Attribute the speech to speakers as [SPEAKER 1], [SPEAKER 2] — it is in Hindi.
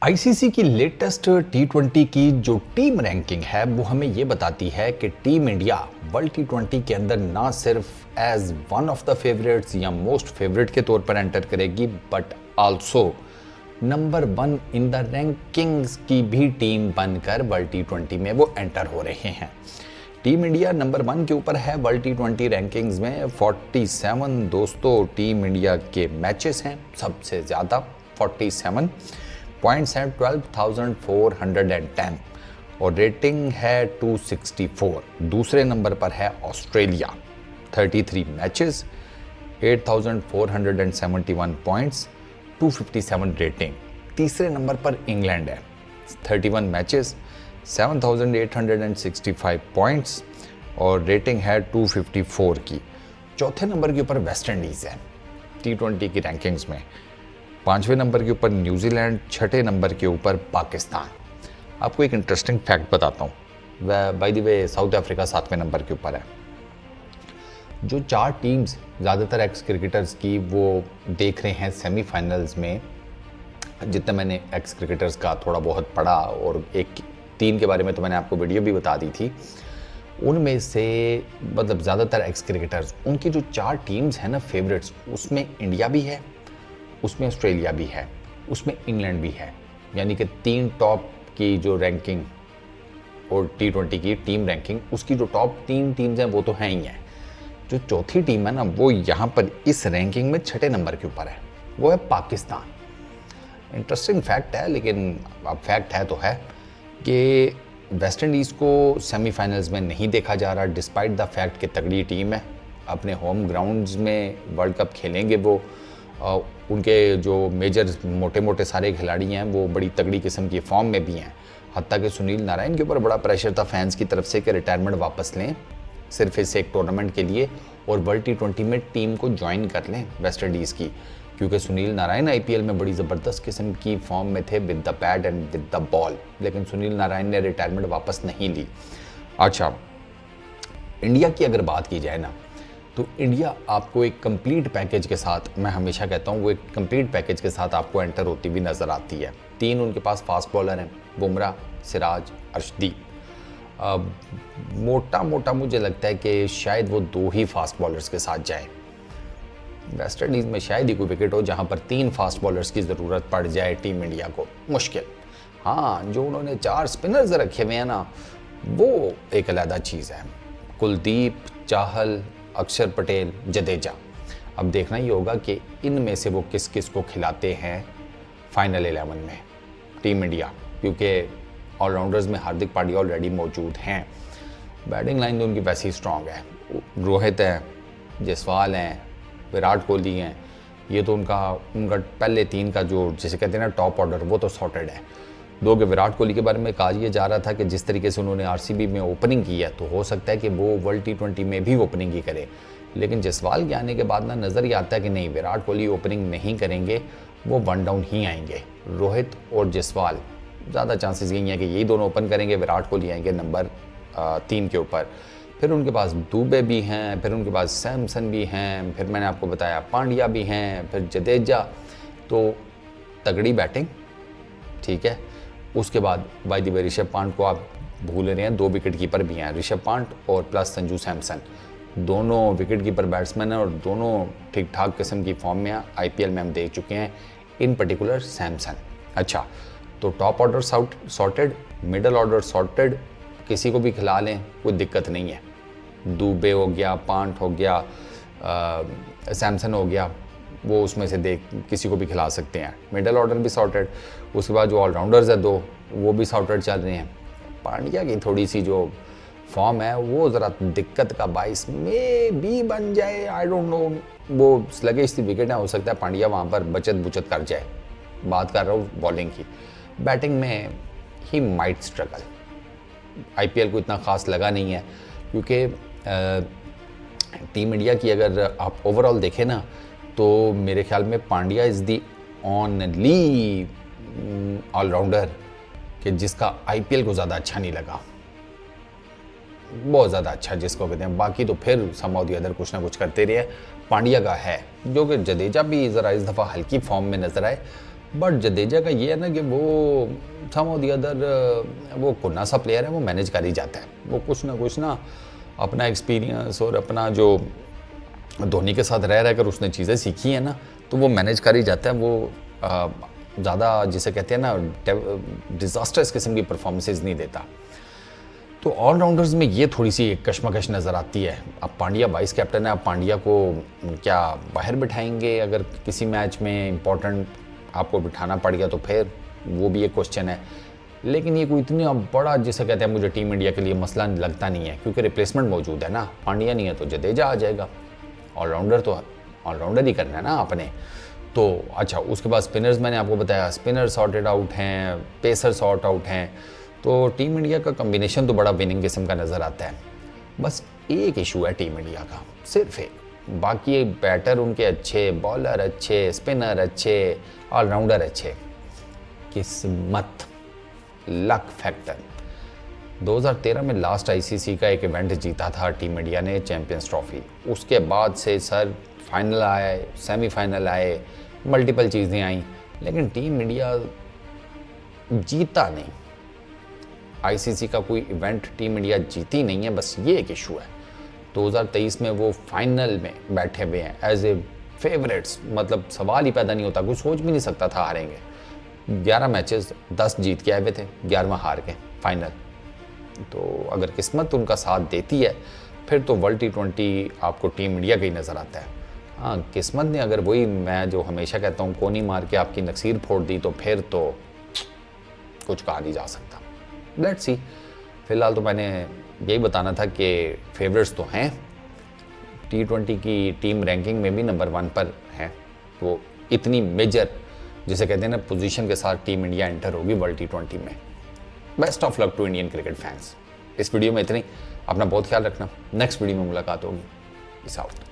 [SPEAKER 1] आईसीसी की लेटेस्ट टी20 की जो टीम रैंकिंग है वो हमें ये बताती है कि टीम इंडिया वर्ल्ड टी20 के अंदर ना सिर्फ as one of the favourites या मोस्ट फेवरेट के तौर पर एंटर करेगी but also number 1 in the rankings की भी टीम बनकर वर्ल्ड टी20 में वो एंटर हो रहे हैं। टीम इंडिया नंबर 1 के ऊपर है वर्ल्ड टी20 रैंकिंग्स में। 47 दोस्तों टीम इंडिया के मैचेस हैं, सबसे ज़्यादा 47 पॉइंट्स हैं 12,410 और रेटिंग है 264। दूसरे नंबर पर है ऑस्ट्रेलिया, 33 मैचेस 8,471 पॉइंट्स 257 रेटिंग। तीसरे नंबर पर इंग्लैंड है, 31 मैचेस 7,865 पॉइंट्स और रेटिंग है 254 की। चौथे नंबर के ऊपर वेस्ट इंडीज़ है टी20 की रैंकिंग्स में। पांचवें नंबर के ऊपर न्यूजीलैंड, छठे नंबर के ऊपर पाकिस्तान। आपको एक इंटरेस्टिंग फैक्ट बताता हूँ, वह by the way South Africa 7वें नंबर के ऊपर है। जो 4 टीम्स ज़्यादातर एक्स क्रिकेटर्स की वो देख रहे हैं सेमीफाइनल्स में, जितना मैंने एक्स क्रिकेटर्स का थोड़ा बहुत पढ़ा और 3 के बारे में तो मैंने आपको वीडियो भी बता दी थी, उनमें से मतलब ज़्यादातर एक्स क्रिकेटर्स उनकी जो 4 टीम्स हैं ना फेवरेट्स, उसमें इंडिया भी है, उसमें ऑस्ट्रेलिया भी है, उसमें इंग्लैंड भी है। यानी कि 3 टॉप की जो रैंकिंग और टी20 की टीम रैंकिंग, उसकी जो टॉप 3 टीम्स हैं वो तो हैं ही हैं। जो चौथी टीम है ना वो यहाँ पर इस रैंकिंग में छठे नंबर के ऊपर है, वो है पाकिस्तान। इंटरेस्टिंग फैक्ट है, लेकिन अब फैक्ट है तो है कि वेस्ट इंडीज़ को सेमीफाइनल्स में नहीं देखा जा रहा डिस्पाइट द फैक्ट कि तगड़ी टीम है, अपने होम ग्राउंड्स में वर्ल्ड कप खेलेंगे वो। उनके जो मेजर मोटे मोटे सारे खिलाड़ी हैं वो बड़ी तगड़ी किस्म की फॉर्म में भी हैं। हत्ता कि सुनील नारायण के ऊपर बड़ा प्रेशर था फैंस की तरफ से कि रिटायरमेंट वापस लें सिर्फ इस एक टूर्नामेंट के लिए और वर्ल्ड टी20 में टीम को ज्वाइन कर लें वेस्ट इंडीज़ की, क्योंकि सुनील नारायण आईपीएल में बड़ी ज़बरदस्त किस्म की फॉर्म में थे with the bat and with the ball. लेकिन सुनील नारायण ने रिटायरमेंट वापस नहीं ली। अच्छा, इंडिया की अगर बात की जाए ना तो इंडिया आपको एक कंप्लीट पैकेज के साथ, मैं हमेशा कहता हूँ वो एक कंप्लीट पैकेज के साथ आपको एंटर होती हुई नज़र आती है। 3 उनके पास फास्ट बॉलर हैं, बुमराह, सिराज, अर्शदीप। मोटा मोटा मुझे लगता है कि शायद वो 2 ही फास्ट बॉलर्स के साथ जाएं। वेस्ट इंडीज़ में शायद ही कोई विकेट हो जहाँ पर 3 फास्ट बॉलर्स की ज़रूरत पड़ जाए टीम इंडिया को, मुश्किल। हाँ, जो उन्होंने 4 स्पिनर्स रखे हुए हैं ना वो एक अलग चीज़ है, कुलदीप, चाहल, अक्षर पटेल, जडेजा। अब देखना ही होगा कि इनमें से वो किस किस को खिलाते हैं फाइनल 11 में टीम इंडिया, क्योंकि ऑलराउंडर्स में हार्दिक पांड्या ऑलरेडी मौजूद हैं। बैटिंग लाइन तो उनकी वैसे ही स्ट्रॉन्ग है, रोहित हैं, जायसवाल हैं, विराट कोहली हैं। ये तो उनका पहले 3 का जो जिसे कहते हैं ना टॉप ऑर्डर वो तो सॉर्टेड है। दो कि विराट कोहली के बारे में कहा यह जा रहा था कि जिस तरीके से उन्होंने आरसीबी में ओपनिंग की है तो हो सकता है कि वो वर्ल्ड टी20 में भी ओपनिंग ही करे। लेकिन जायसवाल के आने के बाद ना नज़र ही आता है कि नहीं, विराट कोहली ओपनिंग नहीं करेंगे, वो 1 डाउन ही आएंगे। रोहित और जायसवाल ज़्यादा चांसेस यही हैं कि यही दोनों ओपन करेंगे, विराट कोहली आएंगे नंबर 3 के ऊपर। फिर उनके पास दुबे भी हैं, फिर उनके पास सैमसन भी हैं, फिर मैंने आपको बताया पांड्या भी हैं, फिर जडेजा। तो तगड़ी बैटिंग, ठीक है। उसके बाद बाय द वे ऋषभ पंत को आप भूल रहे हैं, 2 विकेट कीपर भी हैं, ऋषभ पंत और प्लस संजू सैमसन। दोनों विकेट कीपर बैट्समैन हैं और दोनों ठीक ठाक किस्म की फॉर्म में आईपीएल में हम देख चुके हैं, इन पर्टिकुलर सैमसन। अच्छा, तो top order sorted, middle order sorted, किसी को भी खिला लें कोई दिक्कत नहीं है। दुबे हो गया, पंत हो गया, सैमसन हो गया, वो उसमें से किसी को भी खिला सकते हैं। मिडल ऑर्डर भी सॉर्टेड। उसके बाद जो ऑलराउंडर्स है 2 वो भी सॉर्टेड चल रहे हैं। पांड्या की थोड़ी सी जो फॉर्म है वो ज़रा दिक्कत का बाइस में भी बन जाए, आई डोंट नो, वो स्लगिश सी विकेट है, हो सकता है पांड्या वहाँ पर बचत कर जाए। बात कर रहा हूँ बॉलिंग की। बैटिंग में ही माइट स्ट्रगल, आईपीएल को इतना ख़ास लगा नहीं है, क्योंकि टीम इंडिया की अगर आप ओवरऑल देखें ना तो मेरे ख्याल में Pandya is the only all rounder कि जिसका आईपीएल को ज़्यादा अच्छा नहीं लगा, बहुत ज़्यादा अच्छा जिसको कहते हैं। बाकी तो फिर समहाउ द अदर कुछ ना कुछ करते रहे। पांड्या का है, जो कि जडेजा भी ज़रा इस दफ़ा हल्की फॉर्म में नज़र आए, बट जडेजा का ये है ना कि वो सम ऑफ दी अदर वो कुन्ना सा प्लेयर है, वो मैनेज कर ही जाता है। वो कुछ ना अपना एक्सपीरियंस और अपना जो धोनी के साथ रह कर उसने चीज़ें सीखी हैं ना, तो वो मैनेज कर ही जाता है। वो ज़्यादा जिसे कहते हैं ना डिज़ास्टर्स किस्म की परफॉर्मेंसेज नहीं देता। तो ऑलराउंडर्स में ये थोड़ी सी एक कशमकश नज़र आती है। अब पांड्या वाइस कैप्टन है, अब पांड्या को क्या बाहर बिठाएंगे अगर किसी मैच में इंपॉर्टेंट आपको बिठाना पड़ गया तो फिर वो भी एक क्वेश्चन है। लेकिन ये कोई इतना बड़ा जिसे कहते हैं मुझे टीम इंडिया के लिए मसला लगता नहीं है, क्योंकि रिप्लेसमेंट मौजूद है ना। पांड्या नहीं है तो जडेजा आ जाएगा। ऑलराउंडर तो ऑलराउंडर ही करना है ना आपने। तो अच्छा, उसके बाद स्पिनर्स मैंने आपको बताया, स्पिनर सॉर्टेड आउट हैं, पेसर सॉर्ट आउट हैं। तो टीम इंडिया का कम्बिनेशन तो बड़ा विनिंग किस्म का नज़र आता है। बस एक इशू है टीम इंडिया का, सिर्फ एक। बाकी बैटर उनके अच्छे, बॉलर अच्छे, स्पिनर अच्छे, ऑलराउंडर अच्छे। किस्मत, लक फैक्टर। 2013 में लास्ट आईसीसी का एक इवेंट जीता था टीम इंडिया ने, चैंपियंस ट्रॉफी। उसके बाद से सर फाइनल आए, सेमीफाइनल आए, मल्टीपल चीज़ें आई, लेकिन टीम इंडिया जीता नहीं। आईसीसी का कोई इवेंट टीम इंडिया जीती नहीं है, बस ये एक इशू है। 2023 में वो फाइनल में बैठे हुए हैं एज ए फेवरेट्स, मतलब सवाल ही पैदा नहीं होता, कुछ सोच भी नहीं सकता था हारेंगे। 11 मैचेस 10 जीत के आए हुए थे, 11वां हार के फाइनल। तो अगर किस्मत उनका साथ देती है फिर तो वर्ल्ड T20 आपको टीम इंडिया का ही नज़र आता है। हाँ, किस्मत ने अगर वही, मैं जो हमेशा कहता हूँ, कोनी मार के आपकी नक्सीर फोड़ दी तो फिर तो कुछ कहा नहीं जा सकता। Let's see. फिलहाल तो मैंने यही बताना था कि फेवरेट्स तो हैं, T20 की टीम रैंकिंग में भी नंबर 1 पर हैं। वो इतनी मेजर जिसे कहते हैं ना पोजीशन के साथ टीम इंडिया एंटर होगी वर्ल्ड T20 में। Best of luck to Indian cricket fans. इस वीडियो में इतनी, अपना बहुत ख्याल रखना। नेक्स्ट वीडियो में मुलाकात होगी। Peace out.